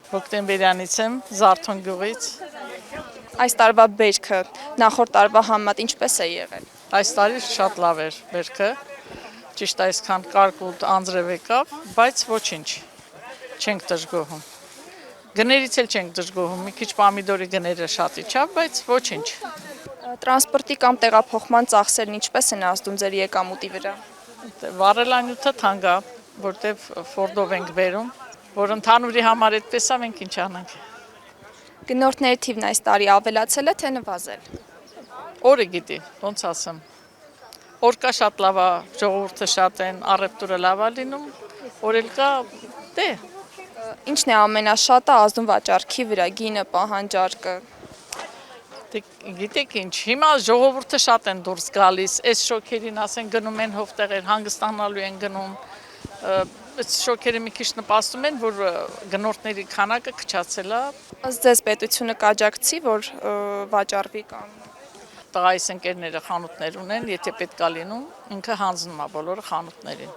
Հոկտեմբերյանից եմ, Զարթոն գյուղից։ Այս տարվա բերքը նախորդ տարվա համեմատ ինչպես է եղել։ Այս տարի շատ լավ էր բերքը, ճիշտ այսքան կարկուտ անձրև եկավ, բայց ոչինչ, չենք դժգոհում։ Գներից էլ չենք դժգոհում, մի քիչ պամիդորի գները շատ իջավ, բայց ոչինչ։ Տրանսպորտի կամ տեղափոխման ծախսերն ինչպես են ազդում ձեր եկամուտի վրա։ Վառելանյութը թանկ է, որտեվ Ֆորդով ենք բերում, որ ընդհանուրի համար այդպես է, մենք ինչ անենք։ Գնորդների թիվն այս տարի ավելացել է թե նվազել։ Օրը գիտի, ոնց ասեմ։ Օր կա շատ լավ է, ժողովուրդը շատ են, առևտուրը լավ է լինում, օր էլ կա, դե։ Ինչն է ամենաշատը ազդում վաճառքի վրա, գինը, պահանջարկը։ Դե գիտեք ինչ, հիմա ժողովուրդը շատ են դուրս գալիս, այս շոքերին ասեն գնում են հովտեղեր, հանգստանալու են գնում, այս շոքերը մի քիչ նպաստում են, որ գնորդների քանակը քչացել է, Ըստ ձեզ պետությունը կաջակցի, որ վաճառվի կամ տղայիս ընկերները խանութներ ունեն, եթե պետք է լինում, ինքը հանձնում է բոլորը խանութներին։